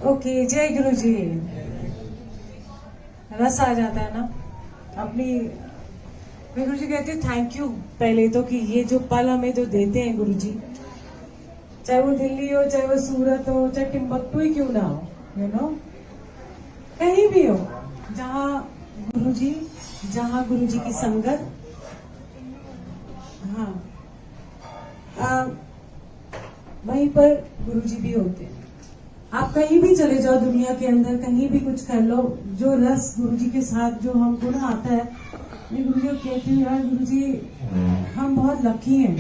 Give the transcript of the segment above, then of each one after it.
Okay, जय गुरु जी। रस आ जाता है ना अपनी। मैं गुरु जी कहती हूँ थैंक यू पहले तो कि ये जो पल हमें जो देते हैं गुरु जी, चाहे वो दिल्ली हो, चाहे वो सूरत हो, चाहे टिम्बकटू ही क्यों ना हो, यू नो, कहीं भी हो, जहाँ गुरु जी की संगत। हाँ, वहीं पर गुरु जी भी होते हैं। आप कहीं भी चले जाओ दुनिया के अंदर, कहीं भी कुछ कर लो, जो रस गुरु जी के साथ जो हमको ना आता है, मैं गुरु जी को कहती हूँ यार गुरु जी हम बहुत लकी हैं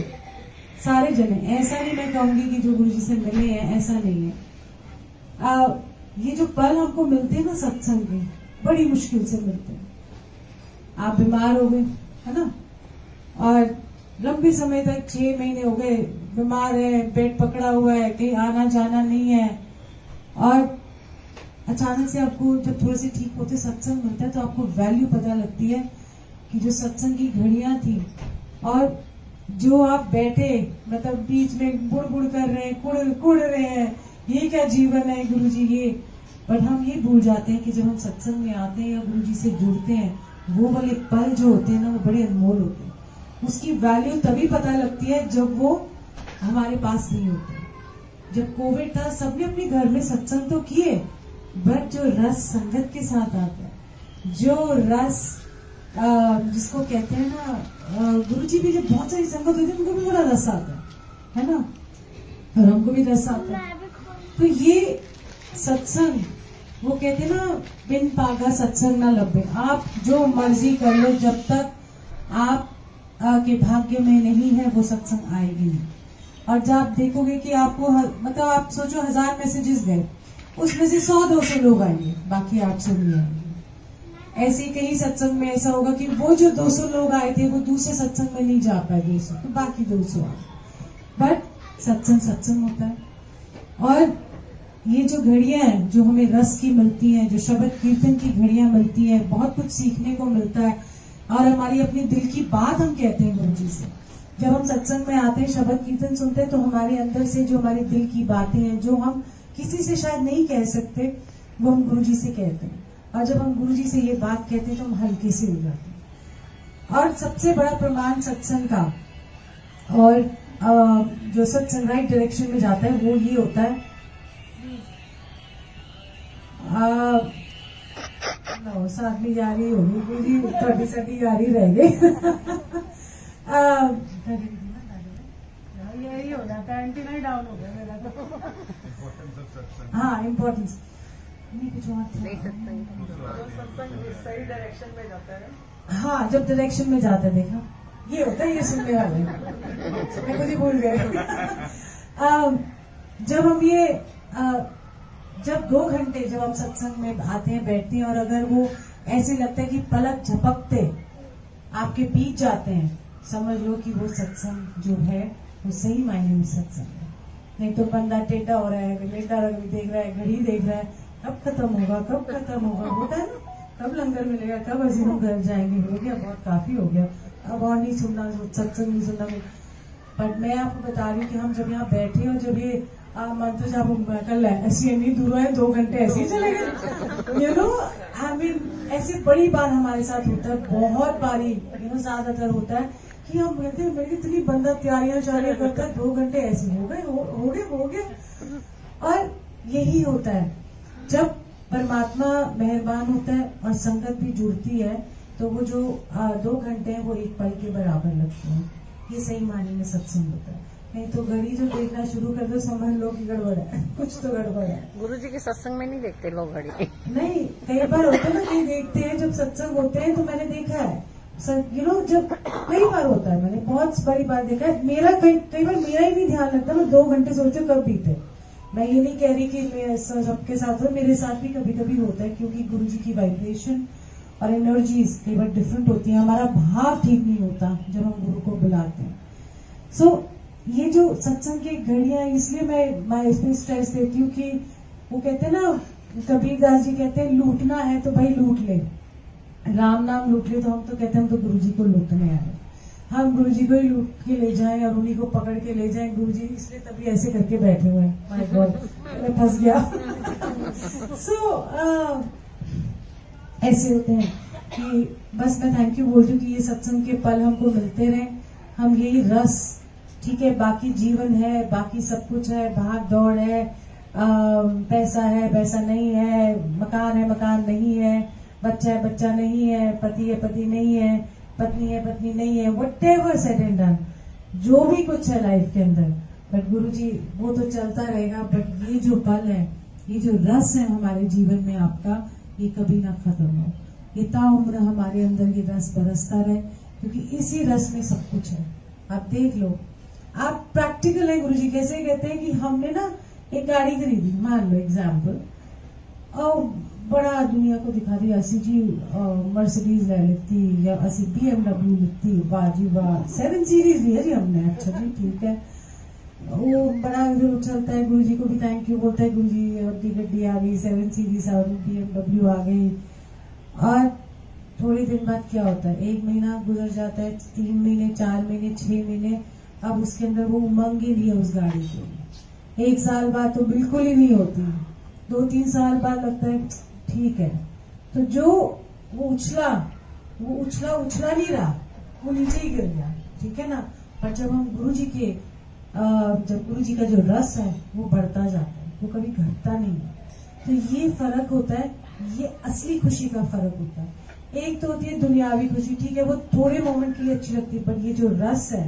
सारे जने। ऐसा नहीं मैं कहूंगी कि जो गुरु जी से मिले हैं, ऐसा नहीं है। ये जो पल हमको मिलते हैं ना सत्संग के, बड़ी मुश्किल से मिलते हैं। आप बीमार हो गए है ना, और लंबे समय तक 6 महीने हो गए बीमार है, पेट पकड़ा हुआ है, कहीं आना जाना नहीं है, और अचानक से आपको जब थोड़े से ठीक होते सत्संग मिलता है तो आपको वैल्यू पता लगती है कि जो सत्संग की घड़ियां थी, और जो आप बैठे मतलब बीच में बुड़ बुड़ कर रहे हैं, कुड़ रहे हैं, ये क्या जीवन है गुरु जी ये। बट हम ये भूल जाते हैं कि जब हम सत्संग में आते हैं या गुरु जी से जुड़ते हैं, वो वाले पल जो होते हैं ना, वो बड़े अनमोल होते हैं। उसकी वैल्यू तभी पता लगती है जब वो हमारे पास नहीं होते। जब कोविड था सबने अपने घर में सत्संग तो किए, बट जो रस संगत के साथ आता है, जो रस जिसको कहते हैं ना, गुरु जी भी जब बहुत सारी संगत होती है उनको भी बड़ा रस आता है ना, और हमको भी रस आता है। तो ये सत्संग, वो कहते हैं ना, बिन पागा सत्संग ना लभे। आप जो मर्जी कर लो, जब तक आप के भाग्य में नहीं है वो सत्संग आएगी नहीं। और जब आप देखोगे कि आपको मतलब आप सोचो 1000 मैसेजेस गए, उसमें से 100-200 लोग आएंगे, बाकी 800 नहीं आएंगे। ऐसे ही कहीं सत्संग में ऐसा होगा कि वो जो 200 लोग आए थे वो दूसरे सत्संग में नहीं जा पाए 200, तो बाकी 200 आए। बट सत्संग होता है। और ये जो घड़ियां हैं जो हमें रस की मिलती हैं, जो शब्द कीर्तन की घड़ियां मिलती हैं, बहुत कुछ सीखने को मिलता है। और हमारी अपनी दिल की बात हम कहते हैं गुरु जी से। जब हम सत्संग में आते हैं, शब्द कीर्तन सुनते हैं, तो हमारे अंदर से जो हमारे दिल की बातें हैं, जो हम किसी से शायद नहीं कह सकते, वो हम गुरु जी से कहते हैं। और जब हम गुरु जी से ये बात कहते हैं तो हम हल्के से हो जाते हैं। और सबसे बड़ा प्रमाण सत्संग का, और जो सत्संग राइट डायरेक्शन में जाता है, वो ये होता है, साथ में जा रही होगी गुरु जी, थोड़ी सटी जा रही रह गई। यही हो जाता है, एंटीना ही डाउन हो गया मेरा तो। हाँ, इम्पोर्टेंस नहीं, कुछ और सत्संग सही डायरेक्शन में जाता है। हाँ, जब डायरेक्शन में जाता है, देखा ये होता है, ये सुनने वाले मैं कुछ ही भूल गए। जब हम ये जब 2 घंटे जब हम सत्संग में आते हैं, बैठते हैं, और अगर वो ऐसे लगता है कि पलक झपकते आपके बीच जाते हैं, समझ लो कि वो सत्संग जो है वो सही मायने में सत्संग है। नहीं तो बंदा टेढ़ा हो रहा है, लेटा देख रहा है, घड़ी देख रहा है, कब खत्म होगा, होता है ना, कब लंगर मिलेगा, कब ऐसे हम घर जाएंगे, हो गया बहुत, काफी हो गया, अब और नहीं सुनना, सत्संग नहीं सुनना। बट मैं आपको बता रही हूँ कि हम जब यहाँ बैठे और जब ये मंत्र जाप कल ऐसी इतनी दूर है, 2 घंटे ऐसे ही चले गए, यू नो, आई मीन ऐसी बड़ी बार हमारे साथ होता है, बहुत बारी, यू नो, ज्यादातर होता है कि हम कहते हैं मेरी इतनी बंदा तैयारियां करता है, 2 घंटे ऐसे हो गए। और यही होता है जब परमात्मा मेहरबान होता है और संगत भी जुड़ती है, तो वो जो 2 घंटे हैं वो एक पल के बराबर लगते हैं। ये सही मायने में सत्संग होता है। नहीं तो घड़ी जो देखना शुरू कर दो, समझ लो कि गड़बड़ है, कुछ तो गड़बड़ है। गुरु जी के सत्संग में नहीं देखते लोग घड़ी। नहीं, कई बार होता है ना, कहीं देखते हैं जब सत्संग होते हैं, तो मैंने देखा है, यू नो, जब कई बार होता है, मैंने बहुत बड़ी बार देखा है, मेरा कई बार मेरा ही नहीं ध्यान लगता, मैं 2 घंटे सोचती हूँ कब बीते। मैं ये नहीं कह रही कि सबके साथ हो, मेरे साथ भी कभी कभी होता है, क्योंकि गुरु जी की वाइब्रेशन और एनर्जीज कई बार डिफरेंट होती है, हमारा भाव ठीक नहीं होता जब हम गुरु को बुलाते हैं। सो ये जो सत्संग की घड़ियां, इसलिए मैं इसमें स्ट्रेस देती हूँ कि वो कहते हैं ना, कबीरदास जी कहते हैं लूटना है तो भाई लूट ले, राम नाम लूट ले। तो हम तो कहते हैं हम तो गुरु जी को लूटने आए, हम गुरु जी को ही लूट के ले जाएं और उन्हीं को पकड़ के ले जाएं गुरु जी, इसलिए तभी ऐसे करके बैठे हुए हैं। माय गॉड, मैं फंस गया। सो ऐसे होते हैं कि बस मैं थैंक यू बोलती हूँ कि ये सत्संग के पल हमको मिलते रहे, हम यही रस, ठीक है, बाकी जीवन है, बाकी सब कुछ है, भाग दौड़ है, पैसा है, पैसा नहीं है, मकान नहीं है, बच्चा है, बच्चा नहीं है, पति है, पति नहीं है, पत्नी है, पत्नी नहीं है, व्हाटएवर सेड एंड डन, जो भी कुछ है लाइफ के अंदर, बट गुरुजी वो तो चलता रहेगा, बट ये जो पल है, ये जो रस है हमारे जीवन में आपका, ये कभी ना खत्म हो, ये ताउम्र हमारे अंदर ये रस बरसता रहे, क्योंकि इसी रस में सब कुछ है। आप देख लो, आप प्रैक्टिकल है गुरुजी, कैसे कहते हैं कि हमने ना एक गाड़ी खरीदी, मान लो एग्जाम्पल, और बड़ा दुनिया को दिखा दी, असी जी मर्सिडीज ले लेती या असी BMW लेती, वाह जी वाह, 7 सीरीज लिया जी हमने, अच्छा जी ठीक है, वो बड़ा जो चलता है, गुरुजी को भी थैंक यू बोलता है, गुरुजी अपनी गड्डी आ गई, 7 सीरीज आ गई, BMW आ गई, और थोड़ी दिन बाद क्या होता है, 1 महीना गुजर जाता है, 3 महीने, 4 महीने, 6 महीने, अब उसके अंदर वो उमंग ही नहीं है उस गाड़ी की, 1 साल बाद तो बिल्कुल ही नहीं होती, 2-3 साल बाद लगता है ठीक है, तो जो वो उछला नहीं रहा, वो नीचे ही गिर गया, ठीक है ना। पर जब हम गुरुजी के जब गुरुजी का जो रस है वो बढ़ता जाता है, वो कभी घटता नहीं है, तो ये फर्क होता है, ये असली खुशी का फर्क होता है। एक तो होती है दुनियावी खुशी, ठीक है, वो थोड़े मोमेंट के लिए अच्छी लगती है, पर ये जो रस है,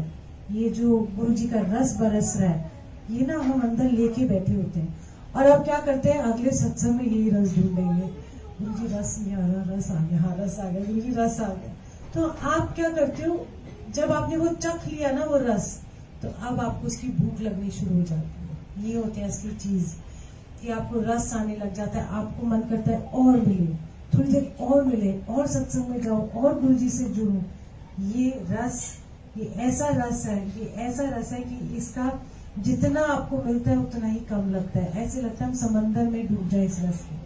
ये जो गुरुजी का रस बरस रहा है, ये ना हम अंदर लेके बैठे होते हैं, और अब क्या करते हैं, अगले सत्संग में यही रस ढूंढेंगे, गुरुजी रस नहीं आ रहा, रस आ गया, हाँ रस आ गया, गुरुजी रस आ गया। तो आप क्या करते हो, जब आपने वो चख लिया ना वो रस, तो अब आपको उसकी भूख लगनी शुरू हो जाती है। ये होती है असली चीज, कि आपको रस आने लग जाता है, आपको मन करता है और मिले, थोड़ी देर और मिले, और सत्संग में जाओ, और गुरुजी से जुड़ो। ये रस, ये ऐसा रस है, ये ऐसा रस है कि इसका जितना आपको मिलता है उतना ही कम लगता है, ऐसे लगता है हम समंदर में डूब जाए इस रस में।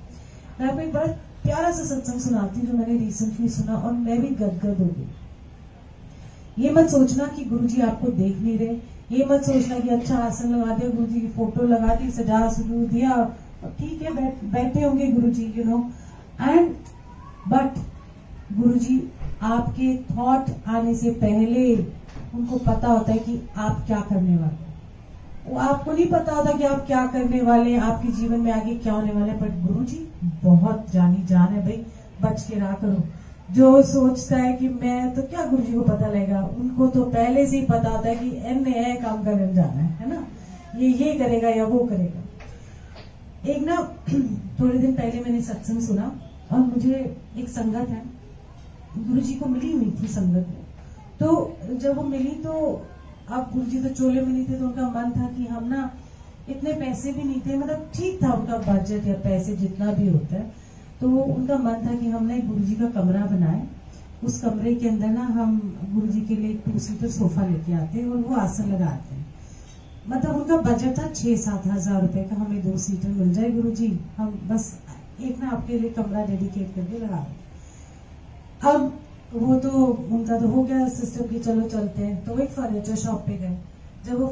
मैं आपको एक बड़ा प्यारा सा सत्संग सुनाती हूँ जो मैंने रिसेंटली सुना, और मैं भी गदगद हो गई। ये मत सोचना कि गुरुजी आपको देख नहीं रहे, ये मत सोचना कि अच्छा आसन लगा दिया, गुरुजी की फोटो लगा दी, सजा सुजू दिया, ठीक है बैठे होंगे गुरुजी, यू नो, एंड बट गुरुजी आपके थॉट आने से पहले उनको पता होता है कि आप क्या करने वाले, वो आपको नहीं पता होता कि आप क्या करने वाले हैं, आपके जीवन में आगे क्या होने वाले, बट गुरुजी बहुत जानी जान है भाई, बच के रहा करो। जो सोचता है कि मैं तो क्या, गुरुजी को पता लगेगा, उनको तो पहले से ही पता होता है कि एन काम करने जाना है ना, ये करेगा या वो करेगा। एक ना थोड़े दिन पहले मैंने सत्संग सुना, और मुझे एक संगत है, गुरुजी को मिली हुई थी संगत में, तो जब वो मिली तो अब गुरुजी तो चोले में नहीं थे, तो उनका मन था कि हम ना, इतने पैसे भी नहीं थे, मतलब ठीक था उनका बजट या पैसे जितना भी होता है, तो उनका मन था कि हमने गुरुजी का कमरा बनाए, उस कमरे के अंदर ना हम गुरुजी के लिए 2 सीटर सोफा लेके आते हैं और वो आसन लगाते हैं। मतलब उनका बजट था 6-7 हजार रुपए का, हमें 2 सीटर मिल जाए गुरुजी, हम बस एक ना आपके लिए कमरा डेडिकेट करके लगा दें। अब वो तो उनका तो हो गया सिस्टम की चलो चलते हैं, तो एक फर्नीचर शॉप पे गए। जब वो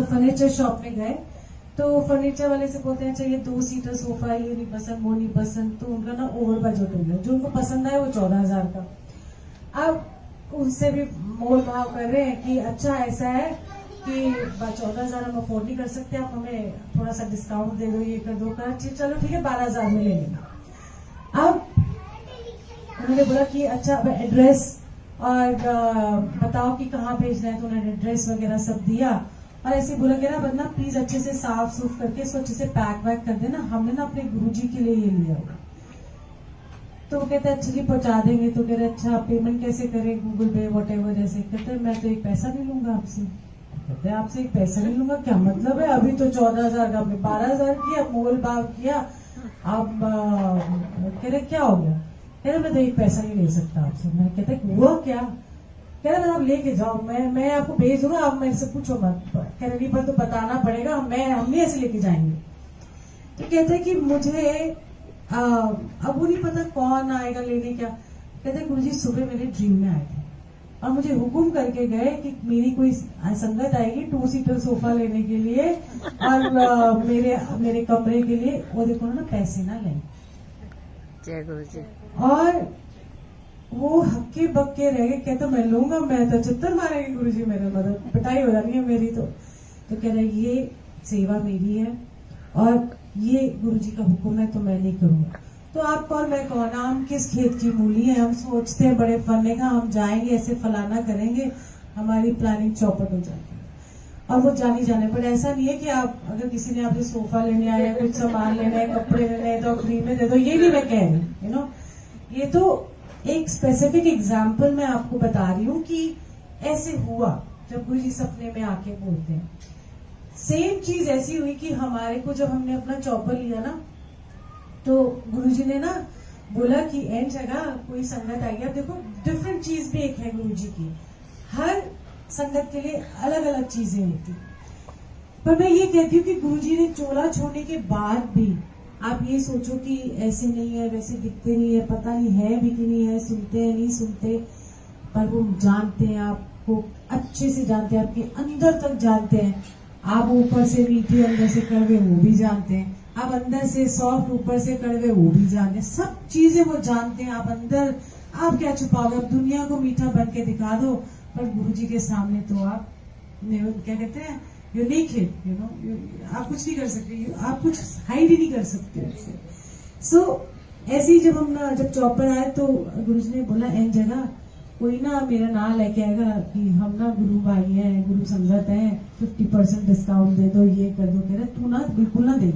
फर्नीचर शॉप में गए तो फर्नीचर वाले से बोलते हैं अच्छा ये 2 सीटर सोफा, ये नहीं पसंद, वो नहीं पसंद, तो उनका ना ओवर बजट हो गया, जो उनको पसंद आया वो 14,000 का। अब उनसे भी मोल भाव कर रहे हैं कि अच्छा ऐसा है कि 14,000 हम अफोर्ड नहीं कर सकते, आप हमें थोड़ा सा डिस्काउंट दे दो, ये कर दो, कर चलो ठीक है 12,000 में ले लेंगे। अब उन्होंने बोला कि अच्छा अब एड्रेस और बताओ कि कहाँ भेजना है, तो उन्होंने एड्रेस वगैरह सब दिया, और ऐसे बोला कि ना बदना प्लीज अच्छे से साफ सूफ करके इसको अच्छे से पैक वैक कर देना, हमने ना अपने गुरुजी के लिए ये लिया होगा। तो वो कहते अच्छा जी पहुंचा देंगे, तो कह रहे अच्छा पेमेंट कैसे करें, गूगल पे वट एवर, जैसे कहते मैं तो एक पैसा नहीं लूंगा आपसे। कहते आपसे एक पैसा नहीं लूंगा, क्या मतलब है, अभी तो 14,000 का, 12,000 किया, मोल भाव किया, अब कह रहे क्या हो गया, कह रहे मैं तो एक पैसा नहीं ले सकता आपसे। मैं कहते हुआ क्या, कह रहे आप लेके जाओ, मैं आपको भेज दूंगा, आप मेरे से पूछो मत, कह रहे पर तो बताना पड़ेगा, हम नहीं ऐसे लेके जाएंगे। तो कहते हैं कि मुझे अब वो नहीं पता कौन आएगा लेने क्या। कहते गुरुजी सुबह मेरे ड्रीम में आए थे, और मुझे हुक्म करके गए कि मेरी कोई संगत आएगी 2 सीटर सोफा लेने के लिए और मेरे कमरे के लिए, वो देखो ना पैसे ना लें। जय गुरु जी। और वो हक्के बक्के रह गए, कहते मैं लूंगा, मैं तो चित्तर मारेंगे गुरु जी मेरे, मतलब पिटाई हो जानी है मेरी। तो कह रहे ये सेवा मेरी है और ये गुरु जी का हुक्म है तो मैं नहीं करूंगा। तो आप कौन मैं कौन, हम किस खेत की मूली है, हम सोचते हैं बड़े फलने का, हम जाएंगे ऐसे फलाना करेंगे, हमारी प्लानिंग चौपट हो जाती है। और वो जानी जाने पर ऐसा नहीं है कि आप अगर किसी ने आपसे सोफा लेने आया, कुछ सामान लेना है, कपड़े लेने हैं तो फ्री में दे दो, ये नहीं मैं कह रही, यू नो। ये तो एक स्पेसिफिक एग्जाम्पल मैं आपको बता रही हूँ कि ऐसे हुआ जब गुरु जी सपने में आके बोलते हैं। सेम चीज ऐसी हुई कि हमारे को जब हमने अपना चौपर लिया ना, तो गुरुजी ने ना बोला कि एन जगह कोई संगत आई है। देखो डिफरेंट चीज भी एक है गुरुजी की, हर संगत के लिए अलग अलग चीजें होती। पर मैं ये कहती हूँ कि गुरुजी ने चोला छोड़ने के बाद भी आप ये सोचो कि ऐसे नहीं है, वैसे दिखते नहीं है, पता नहीं है भी कि नहीं है, सुनते हैं नहीं सुनते, पर वो जानते हैं, आपको अच्छे से जानते हैं, आपके अंदर तक जानते हैं। आप ऊपर से मीठी अंदर से कड़वे वो भी जानते हैं, आप अंदर से सॉफ्ट ऊपर से कड़वे वो भी जानते हैं, सब चीजें वो जानते हैं। आप अंदर आप क्या छुपाओगे, आप दुनिया को मीठा बन के दिखा दो, पर गुरुजी के सामने तो आप क्या कहते हैं, यू नेकेड, यू नो, आप कुछ नहीं कर सकते, आप कुछ हाइड ही नहीं कर सकते। सो ऐसे ही जब चौपर आए तो गुरुजी ने बोला एन जगह कोई ना मेरा नाम लेके आएगा कि हम ना गुरु भाई हैं, गुरु संगत है, 50% डिस्काउंट दे दो, ये कर दो। कह रहे तू ना बिल्कुल ना दे,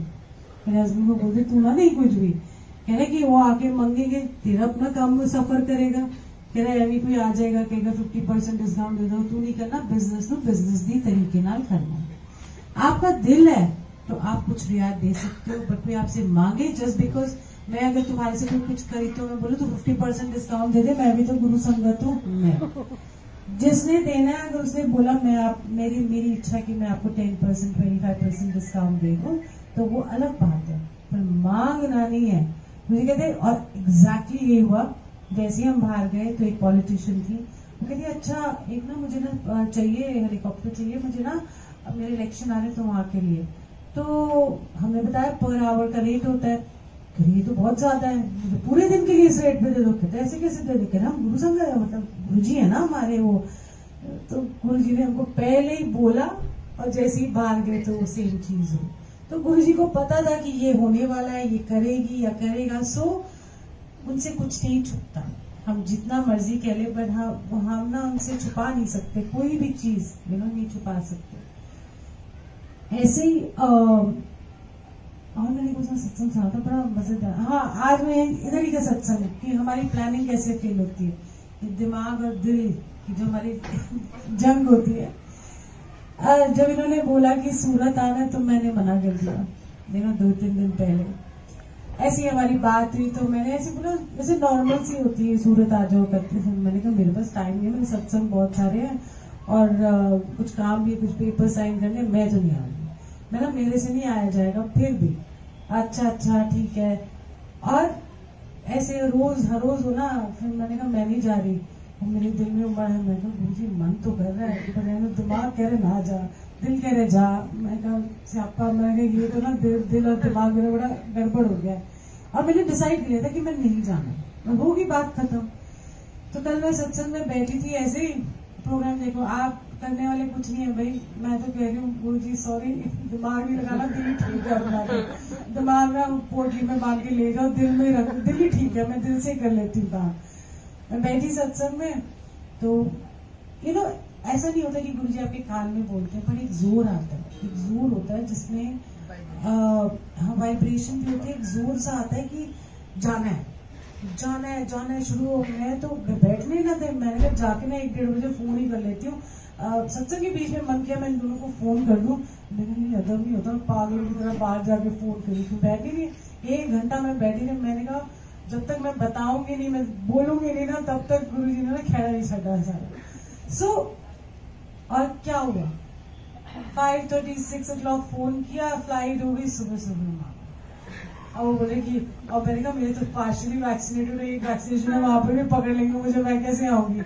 मेरे हस्बैंड को बोलते तू ना नहीं कुछ भी। कह रहे कि वो आके मांगेंगे, तेरा अपना काम वो सफर करेगा। कह रहे अभी कोई आ जाएगा कहेगा 50% डिस्काउंट दे दो, तू नहीं करना, बिजनेस नो बिजनेस दी तरीके नाल करना। आपका दिल है तो आप कुछ रियायत दे सकते हो, बट कोई आपसे मांगे जस्ट बिकॉज मैं अगर तुम्हारे से कोई कुछ खरीदती हूँ, मैं बोलूँ तो 50% डिस्काउंट दे दे, मैं भी तो गुरु संगत हूँ। मैं जिसने देना है, अगर उसने बोला मेरी इच्छा कि मैं आपको 10% 25% डिस्काउंट दे दूँ तो वो अलग बात है, पर मांगना नहीं है। मुझे कहते और एग्जैक्टली ये हुआ। जैसे ही हम बाहर गए तो एक पॉलिटिशियन थी, वो कहती अच्छा एक ना मुझे ना चाहिए हेलीकॉप्टर चाहिए मुझे ना, अब मेरे इलेक्शन आ रहे तो वहां के लिए। तो हमने बताया पर आवर का रेट होता है। ये तो बहुत ज्यादा है, मुझे पूरे दिन के लिए इस रेट पे दे दो। कहते ऐसे कैसे दे दे, हम गुरु संग मतलब गुरु जी है ना हमारे वो। तो गुरु जी ने हमको पहले ही बोला और जैसे ही बाहर गए तो वो सेम चीज हुई। तो गुरु जी को पता था कि ये होने वाला है, ये करेगी या करेगा। सो उनसे कुछ नहीं छुपता, हम जितना मर्जी कह ले, बट हम ना उनसे छुपा नहीं सकते कोई भी चीज, नहीं छुपा सकते। ऐसे ही और मैंने कुछ सत्संग सुना था बड़ा मजेदार। हाँ, आज मैं इधर ही का सत्संग कि हमारी प्लानिंग कैसे फेल होती है, दिमाग और दिल की जो हमारी जंग होती है। जब इन्होंने बोला कि सूरत आना तो मैंने मना कर दिया, 2-3 दिन पहले ऐसी हमारी बात हुई तो मैंने ऐसे बोला, जैसे नॉर्मल सी होती है सूरत आ जाओ करते थे। मैंने कहा मेरे पास टाइम नहीं है, मेरे सत्संग बहुत सारे हैं और कुछ काम भी, कुछ पेपर साइन करने, मैं तो नहीं आऊंगी। मैंने मेरे से नहीं आया जाएगा। फिर भी अच्छा ठीक है। और ऐसे हर रोज हो ना, फिर मैंने कहा मैं नहीं जा रही। मेरे दिल में उमड़ है, मैं कहा गुरुजी मन तो कर रहा है पर दिमाग कह रहे ना जा, दिल कह रहे जा। मैं कहा स्यापा, मैं ये तो ना दिल और दिमाग मेरा बड़ा गड़बड़ हो गया है। और मैंने डिसाइड किया था कि मैं नहीं जाना, होगी बात खत्म। तो कल मैं सत्संग में बैठी थी, ऐसे ही प्रोग्राम देखो, आप करने वाले कुछ नहीं है भाई। मैं तो कह रही हूँ गुरुजी सॉरी, दिमाग नहीं लगाना, दिल ही ठीक है अपना, दिमाग ना पोटली में बांध के ले जाओ, दिल में रख, दिल ही ठीक है, मैं दिल से कर लेती हूँ काम। मैं बैठी सत्संग में तो ऐसा नहीं होता कि गुरुजी आपके कान में बोलते हैं, पर एक जोर आता है, एक जोर होता है जिसमें वाइब्रेशन भी होती है, एक जोर सा आता है कि जाना है शुरू हो। मैं तो बैठने ना थे, मैंने जाके ना 1-1.5 बजे फोन ही कर लेती हूँ। सत्संग के बीच में मन किया मैं इन दोनों को फोन कर दूं, लेकिन अदब नहीं होता, पागलों की तरह बाहर जाके फोन करी। तो बैठी नहीं 1 घंटा मैं बैठी नहीं। मैंने कहा जब तक मैं बताऊंगी नहीं, मैं बोलूंगी नहीं ना, तब तक गुरुजी ने ना खेड़ा नहीं छड़ा सारा। और क्या हुआ, 5:30-6 o'clock फोन किया, फ्लाइट हो गई सुबह। और वो बोले कि, और मैंने कहा मेरे तो पार्शियली वैक्सीनेटेड है, एक वैक्सीनेशन है, वहां पर भी पकड़ लेंगे मुझे, मैं कैसे आऊंगी।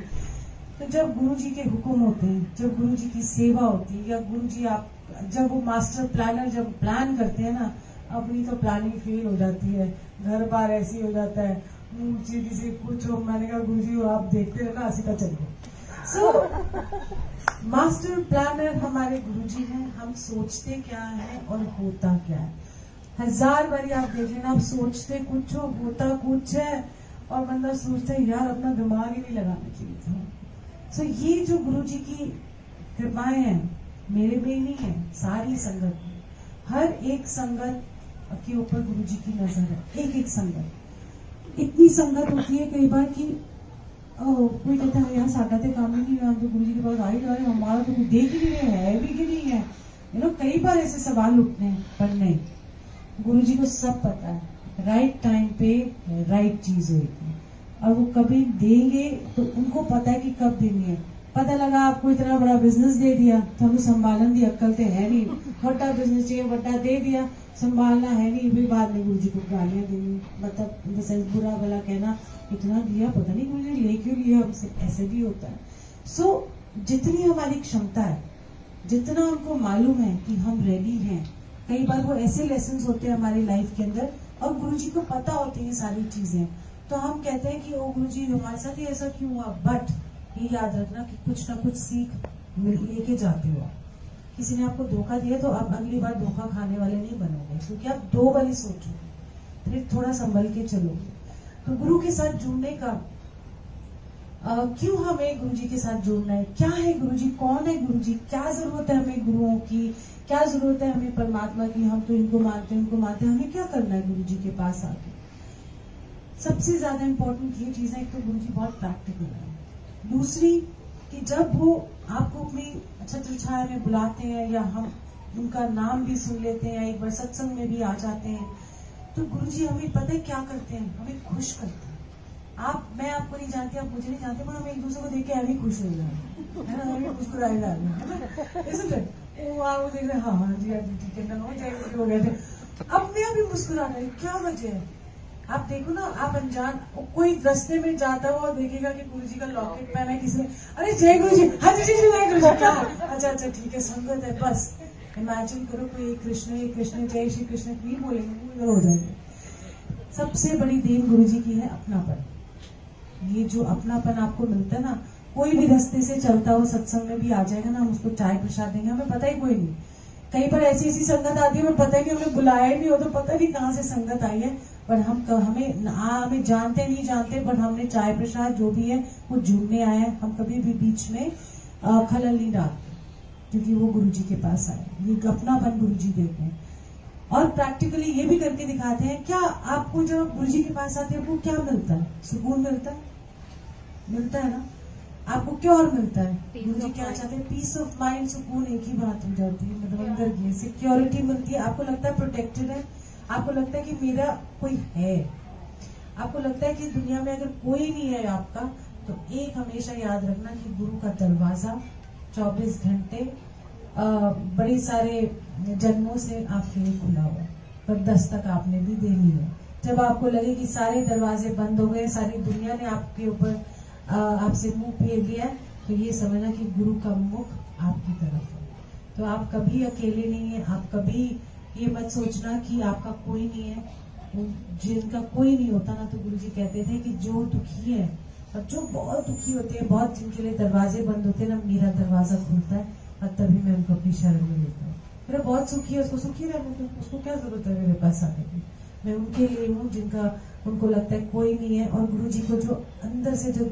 तो जब गुरु जी के हुक्म होते हैं, जब गुरु जी की सेवा होती है, या गुरु जी आप जब वो मास्टर प्लानर जब प्लान करते हैं ना, अपनी तो प्लानिंग फेल हो जाती है, घर बार ऐसी हो जाता है, मुंह सीधी से कुछ हो। मैंने कहा गुरु जी आप देखते रहना, सीधा चलिए। सो मास्टर प्लानर हमारे गुरु जी हैं। हम सोचते क्या है और होता क्या है। 1000 बारी आप देख लेना, आप सोचते कुछ हो, होता कुछ है, और बंदा सोचता है यार अपना दिमाग ही नहीं लगाना चाहिए था। सो ये जो गुरु जी की कृपाएं हैं, मेरे में ही नहीं है, सारी संगत में, हर एक संगत के ऊपर गुरु जी की नजर है। एक एक संगत, इतनी संगत होती है कई बार कि कोई कहता है यार साडा तो काम ही नहीं हुआ, तो गुरु जी के पास आ ही जा रहे, हमारा तो कुछ देख ही नहीं रहे, है भी कि नहीं है। कई बार ऐसे सवाल उठते हैं, पर नहीं, गुरु जी को सब पता है, राइट टाइम पे राइट चीज होगी, और वो कभी देंगे तो उनको पता है कि कब देनी है। पता लगा आपको इतना बड़ा बिजनेस दे दिया, तो संभालन दी अक्कल तो है नहीं, बड़ा बिजनेस चाहिए, बड़ा दे दिया, संभालना है नहीं, भी बाद में गुरु जी को गालियां देनी, मतलब बुरा भला कहना, इतना दिया पता नहीं गुरु जी ले क्यों लिया हमसे, ऐसे भी होता है। सो जितनी हमारी क्षमता है, जितना उनको मालूम है कि हम रेडी हैं, कई बार वो ऐसे लेसन होते हैं हमारी लाइफ के अंदर, और गुरु जी को पता होती है सारी चीजें, तो हम कहते हैं कि ओ गुरु जी हमारे साथ ही ऐसा क्यों हुआ। बट ये याद रखना कि कुछ ना कुछ सीख लेके जाते हो। किसी ने आपको धोखा दिया तो आप अगली बार धोखा खाने वाले नहीं बनोगे, क्योंकि आप 2 बार ही सोचोगे, फिर थोड़ा संभल के चलोगे। तो गुरु के साथ जुड़ने का क्यों हमें गुरु जी के साथ जुड़ना है, क्या है गुरु जी, कौन है गुरु जी, क्या जरूरत है हमें गुरुओं की, क्या जरूरत है हमें परमात्मा की, हम तो इनको मानते हैं उनको मानते हैं, हमें क्या करना है गुरु जी के पास आके। सबसे ज्यादा इंपॉर्टेंट ये चीज है, एक तो गुरु जी बहुत प्रैक्टिकल है, दूसरी कि जब वो आपको अपनी छत्र छाया में बुलाते हैं, या हम उनका नाम भी सुन लेते हैं, एक बार सत्संग में भी आ जाते हैं, तो गुरु जी हमें पता है क्या करते हैं, हमें खुश करते हैं। मैं आपको नहीं जानती, आप मुझे नहीं जानते, पर हम एक दूसरे को देख के हमें खुश हो जाए, है ना, हमें मुस्कुराए जा रहे हैं, वो देख रहे हाँ जी ठीक है, हो गए थे, अपने आप ही मुस्कुरा रहे, क्या वजह है। आप देखो ना, आप अनजान कोई रास्ते में जाता हुआ देखेगा कि गुरु जी का लॉकेट पहना है किसी ने, अरे जय गुरु जी, हाँ जी जय गुरु जी, क्या अच्छा ठीक है, संगत है, बस इमेजिन करो कोई कृष्ण जय श्री कृष्ण नहीं बोलेंगे, हो जाएंगे। सबसे बड़ी देन गुरु जी की है अपनापन। ये जो अपनापन आपको मिलता है ना, कोई भी रास्ते से चलता हुआ सत्संग में भी आ जाएगा ना, हम उसको चाय प्रसाद देंगे, हमें पता ही कोई नहीं। कई बार ऐसी संगत आती है, हमें पता ही नहीं, हमें बुलाया ही नहीं हो, तो पता नहीं कहाँ से संगत आई है, पर हमें जानते नहीं जानते, पर हमने चाय प्रसाद जो भी है वो जुड़ने आए हैं, हम कभी भी बीच में खलल नहीं डालते, क्योंकि वो गुरु जी के पास आए, ये अपनापन गुरु जी देते हैं। और प्रैक्टिकली ये भी करके दिखाते हैं। क्या आपको जब गुरु जी के पास आते हैं आपको क्या मिलता है, सुकून मिलता है ना, आपको क्या और मिलता है, गुरु जी क्या चाहते हैं, पीस ऑफ माइंड, सुकून, एक ही बात हो जाती है, मतलब अंदर की सिक्योरिटी मिलती है, आपको लगता है प्रोटेक्टेड है, आपको लगता है कि मेरा कोई है, आपको लगता है कि दुनिया में अगर कोई नहीं है आपका, तो एक हमेशा याद रखना कि गुरु का दरवाजा 24 घंटे बड़े सारे जन्मों से आपके लिए खुला हुआ है, पर दस्तक आपने भी देनी है। जब आपको लगे कि सारे दरवाजे बंद हो गए, सारी दुनिया ने आपके ऊपर आपसे मुंह फेर लिया, तो ये समझना कि गुरु का मुख आपकी तरफ है। तो आप कभी अकेले नहीं है, आप कभी ये मत सोचना कि आपका कोई नहीं है। जिनका कोई नहीं होता ना, तो गुरु जी कहते थे कि जो दुखी है और जो बहुत दुखी होते हैं, बहुत जिनके लिए दरवाजे बंद होते हैं ना, मेरा दरवाजा खुलता है और तभी मैं उनको अपनी शरण में लेता हूँ। मेरा बहुत सुखी है, उसको सुखी रहने दो, उसको क्या जरूरत है मेरे पास आने की। मैं उनके लिए हूँ जिनका उनको लगता है कोई नहीं है, और गुरु जी को जो अंदर से जो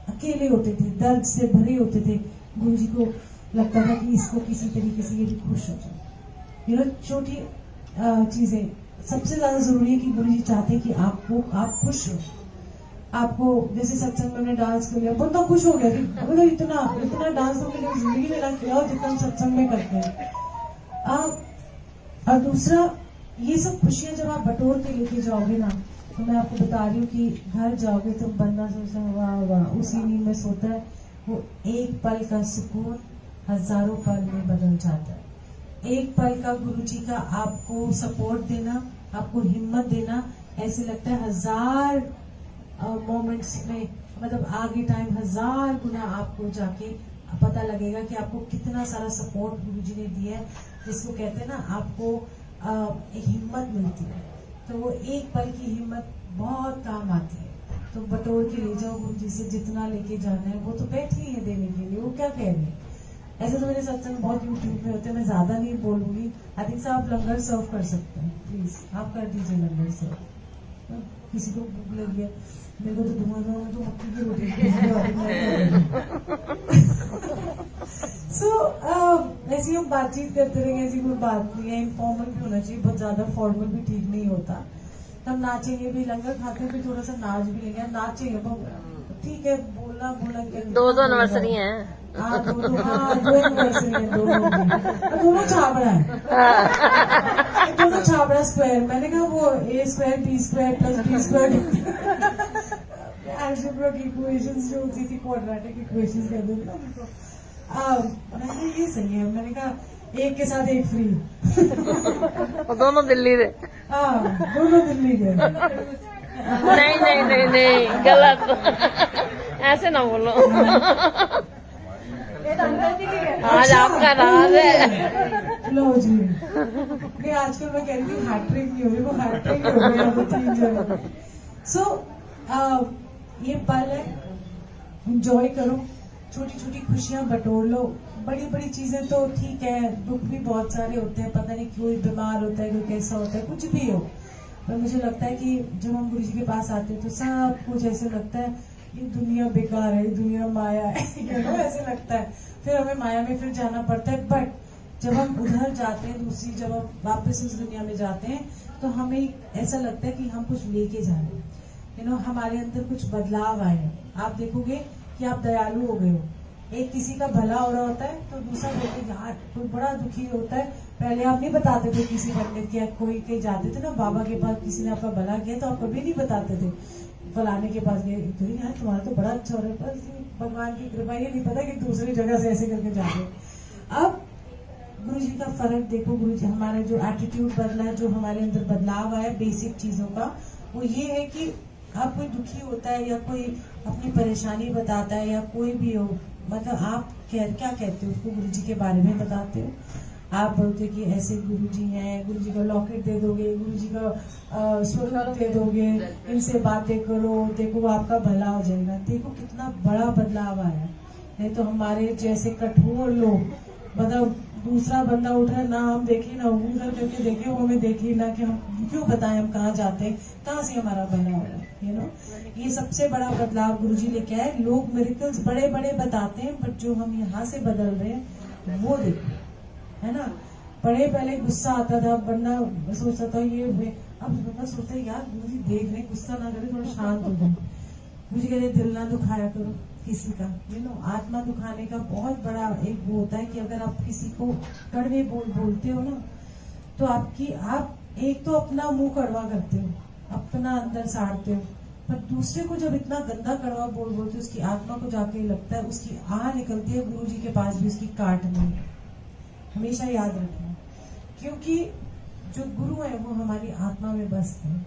अकेले होते थे, दर्द से भरे होते थे, गुरु जी को लगता था कि इसको किसी तरीके से ये भी खुश हो जाए। छोटी चीजें सबसे ज्यादा जरूरी है कि गुरु जी चाहते हैं कि आप खुश हो। आपको जैसे सत्संग में हमने डांस कर लिया, बंदा खुश हो गया कि मतलब इतना डांस तो मैंने जिंदगी में ना किया जितना हम सत्संग में करते हैं। और दूसरा, ये सब खुशियां जब आप बटोर के लेके जाओगे ना, तो मैं आपको बता रही हूँ कि घर जाओगे तो बंदा सोचता है वाह वाह, उसी नींद में सोता है, वो एक पल का सुकून हजारों पल में बदल जाता है। एक पल का गुरु जी का आपको सपोर्ट देना, आपको हिम्मत देना, ऐसे लगता है 1000 मोमेंट्स में, मतलब आगे टाइम 1000 गुना आपको जाके पता लगेगा कि आपको कितना सारा सपोर्ट गुरुजी ने दिया है, जिसको कहते हैं ना आपको एक हिम्मत मिलती है। तो वो एक पल की हिम्मत बहुत काम आती है। तो बटोर के ले जाओ गुरुजी से, जितना लेके जाना है। वो तो बैठी ही है देने के लिए, वो क्या कह रही है। ऐसे तो मेरे सत्संग बहुत यूट्यूब में होते हैं, मैं ज्यादा नहीं बोलूंगी। आदित्य साहब आप लंगर सर्व कर सकते हैं, प्लीज आप कर दीजिए लंगर सर्व। किसी को भूख लगी है, मेरे को तो धुआं में तो मक्की की रोटी सो ऐसी हम बातचीत करते रहेंगे, ऐसी कोई बात नहीं है। इनफॉर्मल भी होना चाहिए, बहुत ज्यादा फॉर्मल भी ठीक नहीं होता। हम नाचेंगे भी, लंगर खाते भी थोड़ा सा नाच भी लेंगे, नाचेंगे ठीक है। बोलना बोला दो एनिवर्सरी है। हाँ दो एनिवर्सरी है, दोनों छाबड़ा है। दोनों छाबड़ा स्क्वायर। मैंने कहा वो A square B square plus B square algebra की इक्वेशंस जो होती थी, क्वाड्रेटिक इक्वेशंस कहते थे ना उनको। मैंने ये सही है, मैंने कहा एक के साथ एक फ्री। दोनों दिल्ली दे। हाँ दोनों दिल्ली के। नहीं नहीं नहीं नहीं, गलत ऐसे ना बोलो। आज आपका राज है। लो जी, नहीं आजकल मैं कह रही थी हैट्रिक नहीं हो रही, वो हैट्रिक हो गया वो 3 जगह। सो ये पल है, एंजॉय करो, छोटी छोटी खुशियां बटोर लो। बड़ी बड़ी चीजें तो ठीक है, दुख भी बहुत सारे होते हैं, पता नहीं कोई बीमार होता है, कोई कैसा होता है, कुछ भी हो। पर मुझे लगता है कि जब हम गुरु जी के पास आते हैं तो सब कुछ ऐसे लगता है ये दुनिया बेकार है, ये दुनिया माया है ऐसे लगता है। फिर हमें माया में फिर जाना पड़ता है। बट जब हम उधर जाते हैं, दूसरी जब हम वापस इस दुनिया में जाते हैं, तो हमें ऐसा लगता है कि हम कुछ लेके जा रहे हैं। हमारे अंदर कुछ बदलाव आए हैं। आप देखोगे कि आप दयालु हो गए हो। एक किसी का भला हो रहा होता है तो दूसरा व्यक्ति यार कोई बड़ा दुखी होता है, पहले आप नहीं बताते थे किसी पंडित के, कोई के जाते थे ना बाबा के पास, किसी ने आपका भला किया तो आप कभी नहीं बताते थे फलाने के पास गए तो यार तुम्हारा तो बड़ा अच्छा हो रहा है, पर भगवान की कृपा, ये नहीं पता कि दूसरी जगह से ऐसे करके जाते। अब गुरु जी का फर्क देखो, गुरु जी हमारा जो एटीट्यूड बदला है, जो हमारे अंदर बदलाव आया बेसिक चीजों का, वो ये है कि आप कोई दुखी होता है या कोई अपनी परेशानी बताता है या कोई भी हो, मतलब आप क्या कहते हो उसको, गुरु जी के बारे में बताते हो। आप बोलते कि ऐसे गुरु जी हैं, गुरु जी का लॉकेट दे दोगे, गुरु जी का स्वरूप दे दोगे, इनसे बातें करो, देखो आपका भला हो जाएगा। देखो कितना बड़ा बदलाव आया। नहीं तो हमारे जैसे कठोर लोग, मतलब दूसरा बंदा उठ रहा है ना, हम देखे ना उधर करके देखे, वो हमें देखे ना कि हम क्यों बताएं हम कहाँ जाते हैं, कहाँ से हमारा भला हो रहा है। ये सबसे बड़ा बदलाव गुरुजी लेके आए। लोग मिरेकल्स बड़े बड़े बताते हैं, बट जो हम यहाँ से बदल रहे हैं वो देखो, है ना। बड़े पहले गुस्सा आता था, बंदा सोचता था ये, अब बंदा सोचता है यार गुरुजी देख रहे, गुस्सा ना करे, थोड़ा शांत हो जाए। गुरुजी कहते दिल ना दुखाया करो किसी का, आत्मा दुखाने का बहुत बड़ा एक वो होता है कि अगर आप किसी को कड़वे बोलते हो ना, तो आप एक तो अपना मुंह कड़वा करते हो, अपना अंदर साड़ते हो, पर दूसरे को जब इतना गंदा कड़वा बोलते हो, उसकी आत्मा को जाके लगता है, उसकी आह निकलती है गुरु जी के पास भी उसकी काटनी है। हमेशा याद रखना, क्योंकि जो गुरु है वो हमारी आत्मा में बसते हैं,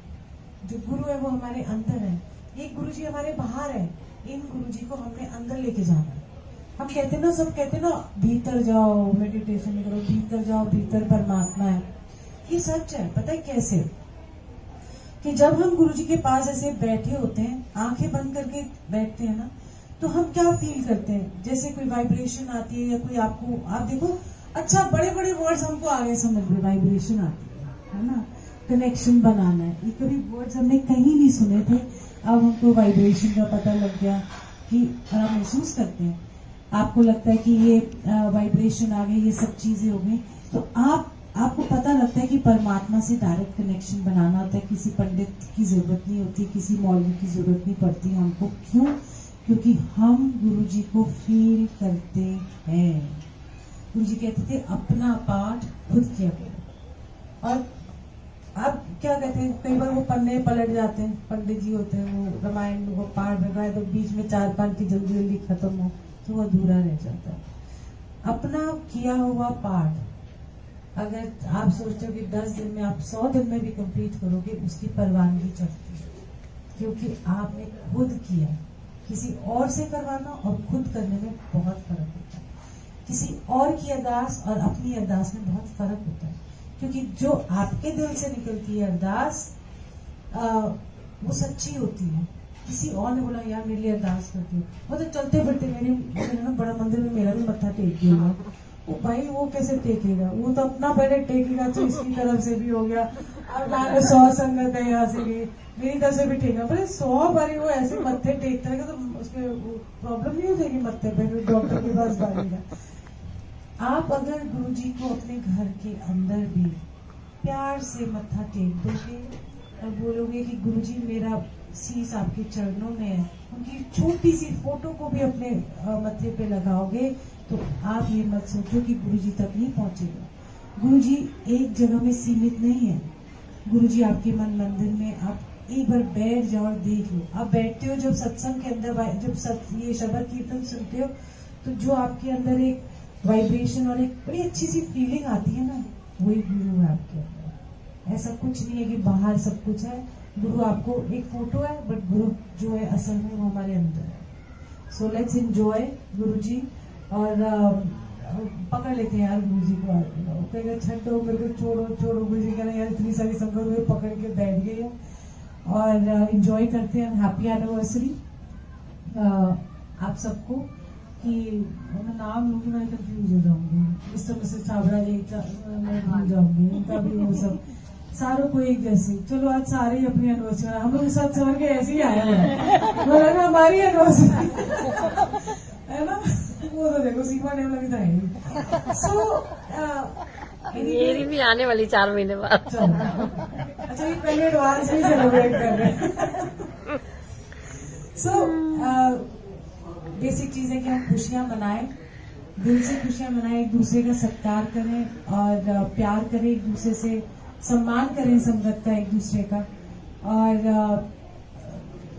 जो गुरु है वो हमारे अंदर है। एक गुरु जी हमारे बाहर है, इन गुरु जी को हमने अंदर लेके जाना है। हम कहते ना, सब कहते ना भीतर जाओ मेडिटेशन करो, भीतर जाओ, भीतर परमात्मा है। ये सच है। पता है कैसे? कि जब हम गुरु जी के पास ऐसे बैठे होते हैं, आंखें बंद करके बैठते हैं ना, तो हम क्या फील करते हैं? जैसे कोई वाइब्रेशन आती है या कोई आपको, आप देखो अच्छा बड़े बड़े वर्ड्स हमको आगे समझ में वाइब्रेशन आती है ना, कनेक्शन बनाना है। ये कभी वर्ड्स हमने कहीं नहीं सुने थे, अब हमको वाइब्रेशन का पता लग गया कि हम महसूस करते हैं। आपको लगता है कि ये वाइब्रेशन आ गई, ये सब चीजें हो गई, तो आपको पता लगता है कि परमात्मा से डायरेक्ट कनेक्शन बनाना होता है। किसी पंडित की जरूरत नहीं होती, किसी मौलवी की जरूरत नहीं पड़ती हमको। क्यों? क्योंकि हम गुरु जी को फील करते हैं। गुरु जी कहते थे अपना पाठ खुद किया करो। और अब क्या कहते हैं, कई बार वो पन्ने पलट जाते हैं, पंडित जी होते हैं, वो रामायण को पाठ लगाए तो बीच में 4-5 की जल्दी जल्दी खत्म हो तो वो अधूरा रह जाता है। अपना किया हुआ पाठ अगर आप सोचते हो कि 10 दिन में, आप 100 दिन में भी कंप्लीट करोगे, उसकी परवानगी चढ़ती है। क्योंकि आपने खुद किया। किसी और से करवाना और खुद करने में बहुत फर्क होता है। किसी और की अरदास और अपनी अरदास में बहुत फर्क होता है, क्योंकि जो आपके दिल से निकलती है अरदास वो सच्ची होती है। किसी और ने बोला यार मेरे लिए अरदास करती हूँ, वो तो चलते फिरते मैंने ना बड़ा मंदिर में मेरा भी मत्था टेक दिया। वो भाई वो कैसे टेकेगा, वो तो अपना पहले टेकेगा तो इसकी तरफ से भी हो गया, अब यहाँ 100 संगत है यहाँ से भी मेरी तरफ से भी टेका, पर 100 बारी वो ऐसे मत्थे टेकता रहेगा तो उसमें प्रॉब्लम नहीं हो जाएगी मत्थे पे, फिर डॉक्टर के पास जाएगा। आप अगर गुरुजी को अपने घर के अंदर भी प्यार से मत्था टेक दोगे और बोलोगे कि गुरुजी मेरा शीश आपके चरणों में है, उनकी छोटी सी फोटो को भी अपने मत्थे पे लगाओगे, तो आप ये मत सोचो कि गुरुजी तक नहीं पहुंचेगा। गुरुजी एक जगह में सीमित नहीं है। गुरुजी आपके मन मंदिर में, आप एक बार बैठ जाओ और देख लो। आप बैठते हो जब सत्संग के अंदर, जब ये शब्द कीर्तन सुनते हो, तो जो आपके अंदर एक वाइब्रेशन और एक बड़ी अच्छी सी फीलिंग आती है ना, वही गुरु है आपके अंदर। ऐसा कुछ नहीं है कि बाहर सब कुछ है, गुरु आपको एक फोटो है, बट गुरु जो है असल में वो हमारे अंदर है। सो लेट्स एंजॉय गुरुजी, और पकड़ लेते हैं यार गुरुजी को। कहेगा छठो मेरे को छोड़ो छोड़ो, गुरुजी कह रहे यार इतनी सारी संगत हुए पकड़ के बैठ गए हैं, और एंजॉय करते हैं। हैप्पी एनिवर्सरी आप सबको। कि मैं नाम लूंगी मैं कंफ्यूज हो जाऊंगी, इस तरह से छाबड़ा एक मैं भूल जाऊंगी, इनका भी वो सब सारों को एक जैसे। चलो आज सारे ही अपनी एनिवर्सरी, हम लोग साथ समझ के ऐसे ही आए हैं, मतलब हमारी एनिवर्सरी है ना, वो तो देखो सीमा ने लगी था। सो मेरी भी आने वाली 4 महीने बाद। चलो अच्छा, ये पहले एडवांस में सेलिब्रेट कर रहे हैं। सो बेसिक चीज है कि हम खुशियां मनाएं, दिल से खुशियां मनाएं, एक दूसरे का सत्कार करें और प्यार करें, एक दूसरे से सम्मान करें संगत का, एक दूसरे का। और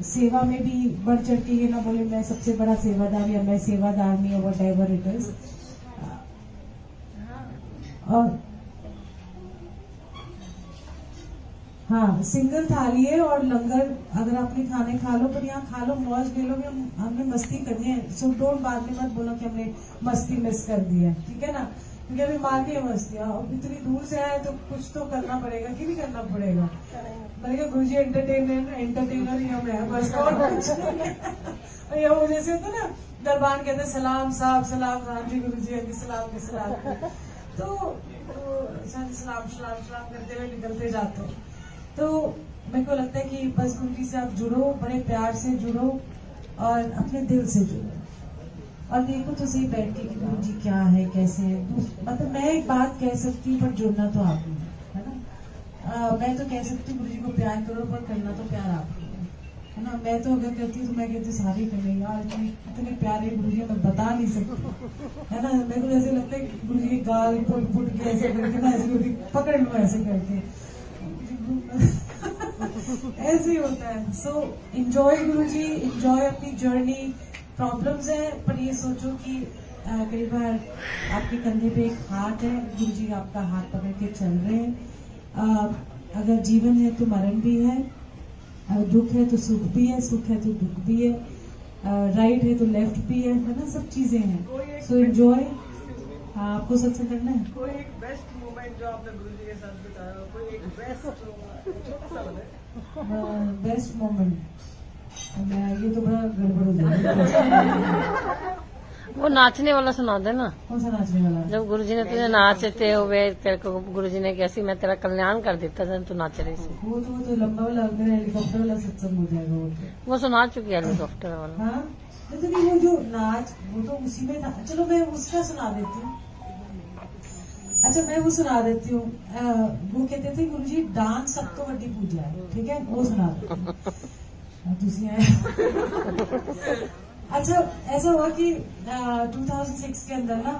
सेवा में भी बढ़ चढ़ के ये ना बोले मैं सबसे बड़ा सेवादार या मैं सेवादार नहीं, वट एवर इट इज। और हाँ, सिंगल थाली है और लंगर अगर आपने खाने खा लो, पर यहाँ खा लो, मौज ले लो, हमने मस्ती करनी है। सो डोंट बाद में मत बोलो कि हमने मस्ती मिस कर दी है, ठीक है ना, क्योंकि अभी मार के मस्ती। अब इतनी दूर से आए तो कुछ तो करना पड़ेगा कि नहीं करना पड़ेगा। मैंने कहा गुरुजी एंटरटेनर ही हम है बस, और कुछ नहीं है। और ये वो जैसे होता ना दरबार कहते सलाम साहब सलाम, हाँ जी गुरुजी हाँ जी सलाम के सलाम, तो सलाम सलाम सलाम करते हुए निकलते जाते हो। तो मेरे को लगता है कि बस गुरुजी से आप जुड़ो, बड़े प्यार से जुड़ो और अपने दिल से जुड़ो, और देखो तो सही बैठ के कि गुरुजी क्या है कैसे है। मतलब मैं एक बात कह सकती हूँ पर जुड़ना तो आप ही है ना। मैं तो कह सकती हूँ गुरुजी को प्यार करो, पर करना तो प्यार आप ही है ना। मैं तो अगर करती हूँ तो मैं कहती हूँ सारे करें यार, इतने प्यारे गुरुजी मैं बता नहीं सकती है ना। मेरे को ऐसे लगता है कि गुरुजी के गाल फुट फुट के ऐसे करके ना, ऐसे पकड़ लो ऐसे करके ऐसे ही होता है। सो एंजॉय गुरुजी, एंजॉय अपनी जर्नी। प्रॉब्लम्स है पर ये सोचो कि कई बार आपके कंधे पे एक हाथ है, गुरुजी आपका हाथ पकड़ के चल रहे हैं। अगर जीवन है तो मरण भी है, दुख है तो सुख भी है, सुख है तो दुख भी है, राइट है तो लेफ्ट भी है ना, सब चीजें हैं। So enjoy. आपको सत्संग करना है। कोई एक बेस्ट मोमेंट जो आपने गुरुजी के साथ बिताया, कोई एक बेस्ट मोमेंट ये तो बड़ा गड़बड़ हो जाएगा। वो नाचने वाला सुना दे ना। कौन सा नाचने वाला? जब गुरुजी ने तुझे नाचते हुए तेरे को गुरुजी ने कैसी मैं तेरा कल्याण कर देता था, तू नाच रही थी। वो तो लंबा वाला हेलीकॉप्टर वाला सत्संग हो जाएगा। वो सुना चुकी है हेलीकॉप्टर वाला। हाँ तो वो जो नाच वो तो उसी में था। चलो मैं उसका सुना देती हूँ। अच्छा मैं वो सुना देती हूँ। वो कहते थे गुरुजी डांस सब तो बड़ी पूजा है, ठीक है, वो सुना देती हूँ। दूसरी अच्छा ऐसा हुआ कि 2006 के अंदर ना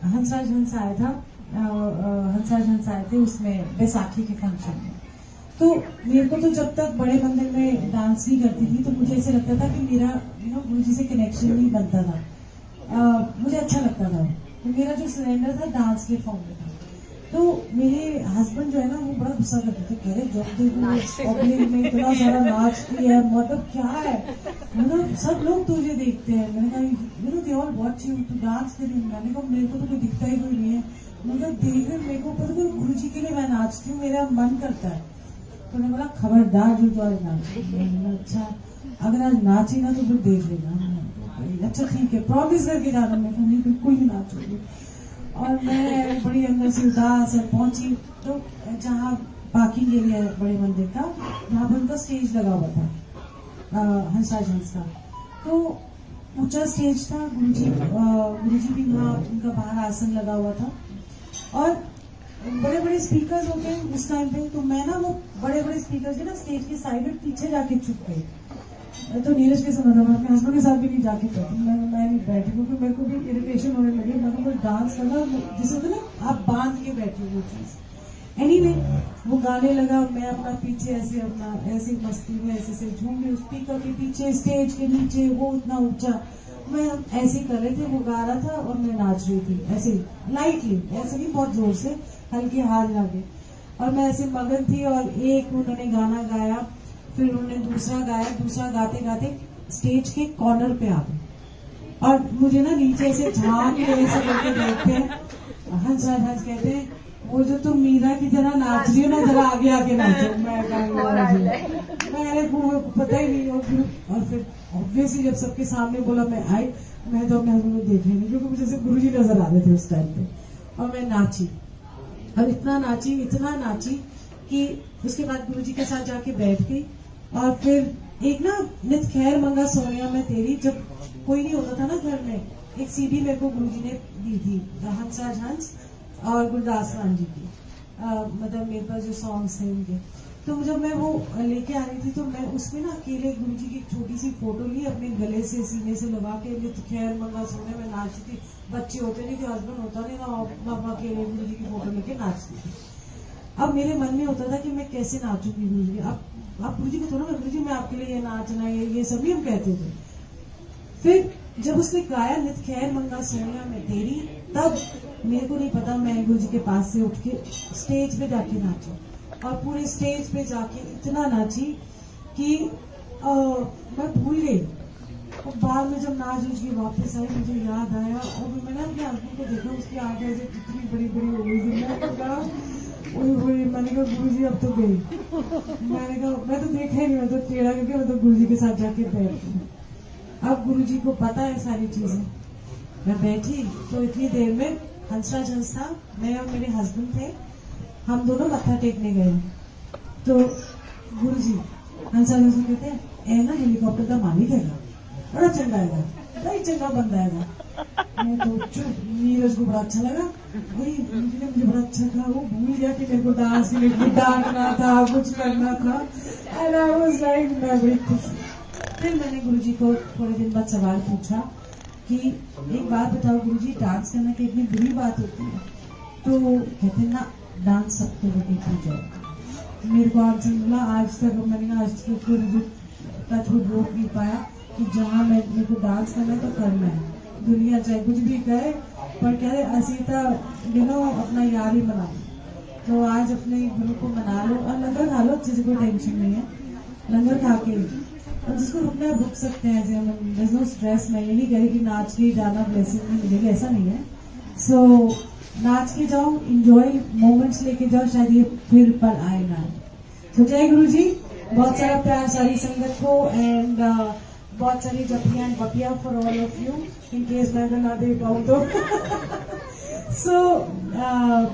हंसराज हंस आया था, हंसराज हंस आए थे उसमें बैसाखी के फंक्शन में। तो मेरे को तो जब तक बड़े मंदिर में डांस नहीं करती थी तो मुझे ऐसे लगता था कि मेरा गुरुजी से कनेक्शन नहीं बनता था। मुझे अच्छा लगता था, तो मेरा जो सरेंडर था डांस के फॉर्म में था। तो मेरे हस्बैंड जो है ना वो बड़ा गुस्सा करते थे, कह रहे जब देखो पब्लिक में इतना सारा नाचती है, मतलब क्या है, मतलब सब लोग तुझे देखते हैं। मैंने कहा they all watch you to dance कर, मैंने कहा मेरे को तो कोई दिखता ही कोई नहीं है, मतलब देख रहे मेरे को पता कोई गुरु जी के लिए मैं नाचती हूँ, मेरा मन करता है। तो उन्होंने बोला खबरदार जो आज नाच, अच्छा अगर आज नाची ना तो फिर देख लेना। अच्छा ठीक है, प्रॉमिस करके जाना। मैं नहीं बिल्कुल नहीं नाचूंगी। और मैं बड़ी अंदर से उदास पहुंची तो जहाँ पार्किंग एरिया है बड़े मंदिर का, वहां पर उनका स्टेज लगा हुआ था हंसराज हंस का। तो ऊंचा स्टेज था, गुरुजी भी वहाँ उनका बाहर आसन लगा हुआ था और बड़े बड़े स्पीकर्स होते हैं उस टाइम पे। तो मैं ना वो बड़े बड़े स्पीकर्स ना स्टेज के साइड में पीछे जाके छुप गई। तो नीरज के सुना था, मैं अपने हस्बैंड के साथ भी नहीं जाके बैठी, मैं नहीं बैठी क्योंकि मेरे को भी इरिटेशन होने लगी। मैं को डांस करना जिसे होता ना आप बांध के बैठी हो वो चीज। एनीवे वो गाने लगा, मैं अपना पीछे ऐसे अपना ऐसे मस्ती में ऐसे झूम रही, स्पीकर के पीछे स्टेज के नीचे वो इतना ऊंचा, मैं ऐसे कर रहे थे, वो गा रहा था और मैं नाच रही थी ऐसे लाइटली, ऐसे नहीं बहुत जोर से, हल्के हाथ लगे। और मैं ऐसे मगन थी और एक उन्होंने गाना गाया, फिर उन्होंने दूसरा गाया, दूसरा गाते गाते स्टेज के कॉर्नर पे आ गए और मुझे ना नीचे से झांक के ऐसे करके देखते हैं। हंस कहते हैं वो जो तुम मीरा की तरह नाच रही हो ना, जरा आगे आगे नाचो। मैंने पता ही नहीं। और फिर ऑब्वियसली जब सबके सामने बोला मैं आई, मैं तो अपने हस्बैंड को देख नहीं, क्योंकि मुझे सिर्फ गुरुजी नजर आ रहे थे उस टाइम पे। और मैं नाची और इतना नाची कि उसके बाद गुरुजी के साथ जाके बैठ गई। और फिर एक ना नित खैर मंगा सोनिया में तेरी, जब कोई नहीं होता था ना घर में, एक सीडी मेरे को गुरुजी ने दी थी हंसराज हंस और गुरदास मान जी की, मतलब मेरे पास जो सॉन्ग्स थे उनके। तो जब मैं वो लेके आ रही थी तो मैं उसमें ना अकेले गुरुजी की एक छोटी सी फोटो ली, अपने गले से सीने से लगा के नित खैर मंगा सोनिया में नाचती थी। बच्चे होते नहीं थे, हस्बैंड होता नहीं ना, मैं अकेले गुरुजी की फोटो लेके नाचती थी। अब मेरे मन में होता था कि मैं कैसे नाचूंगी गुरुजी। अब आप गुरुजी को थोड़ा ना, गुरुजी मैं आपके लिए ये नाचना ये सभी हम कहते थे। फिर जब उसने गाया नित खैर मंगा सोनिया में तेरी, तब मेरे को नहीं पता मैं गुरुजी के पास से उठ के स्टेज पे जाके नाची और पूरे स्टेज पे जाके इतना नाची कि मैं भूल गई। और बाद में जब नाच उठ के वापस आई मुझे याद आया और मैंने अपने हस्बैंड को देखा, उसकी आंखें ऐसे कितनी बड़ी बड़ी हो गई थी। मैंने कहा गुरुजी अब तो गई। मैंने कहा मैं तो देखा ही नहीं, मैं तो टेढ़ा करके मैं तो गुरुजी के साथ जाके बैठी। अब गुरुजी को पता है सारी चीजें। मैं बैठी तो इतनी देर में हंसराज हंस था, मैं और मेरे हस्बैंड थे, हम दोनों मत्था टेकने गए। तो गुरुजी हंसराज हंस कहते हैं ए ना हेलीकॉप्टर का मालिक है, बड़ा चंगा है, बड़ा ही चंगा बंदा है। मैं तो चुप, नीरज को बड़ा अच्छा लगा, मुझे बड़ा अच्छा था। वो भूल गया कि मेरे को डांस के लिए डांटना था, कुछ करना था। एंड आई वाज लाइक मैं बड़ी खुश। फिर मैंने गुरुजी को थोड़े दिन बाद सवाल पूछा कि एक बात बताओ गुरुजी, डांस करना की इतनी बुरी बात होती है? तो कहते ना डांस सबको की जाए। मेरे को आंसर मिला आज तक, मैंने आज तक रोक नहीं पाया कि जहाँ मेरे को डांस करना है तो करना है, दुनिया चाहे कुछ भी कहे, पर कह रहे असीता अपना यार ही मना लो। तो आज अपने गुरु को मना लो और लंगर खा लो, अच्छे से कोई टेंशन नहीं है, लंगर खा के और जिसको रुकना है रुक सकते हैं। ऐसे नो स्ट्रेस। मैं ये नहीं कह रही कि नाच के जाना ब्लेसिंग नहीं मिलेगी, ऐसा नहीं है। सो नाच के जाओ, इंजॉय मोमेंट्स लेके जाओ, शायद ये फिर पर आए ना। तो जय गुरु जी, बहुत सारा प्यार सारी संगत को एंड बहुत सारी जपियां एंड बपिया for all of you, in case मैं अगर ना दे पाऊँ तो। सो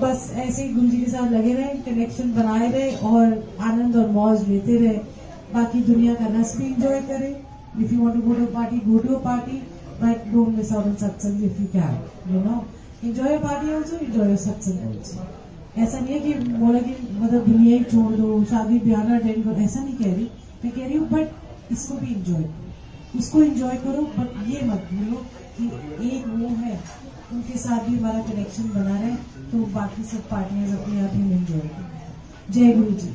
बस ऐसे ही गुरु जी के साथ लगे रहे, कनेक्शन बनाए रहे और आनंद और मौज लेते रहे। बाकी दुनिया का रस भी इंजॉय करें। If you want to go to party, go to a party, but don't miss out on satsang if you can, enjoy party also, enjoy satsang also. ऐसा नहीं है कि बोला कि मतलब दुनिया ही छोड़ दो, शादी ब्याह ना अटेंड करो, ऐसा नहीं कह रही। मैं कह रही हूँ बट इसको भी इंजॉय करो, उसको इंजॉय करो, बट ये मत भूलो कि एक वो है उनके साथ भी हमारा कनेक्शन बना रहे, तो बाकी सब पार्टनर्स अपने आप ही इंजॉय करें। जय गुरु जी।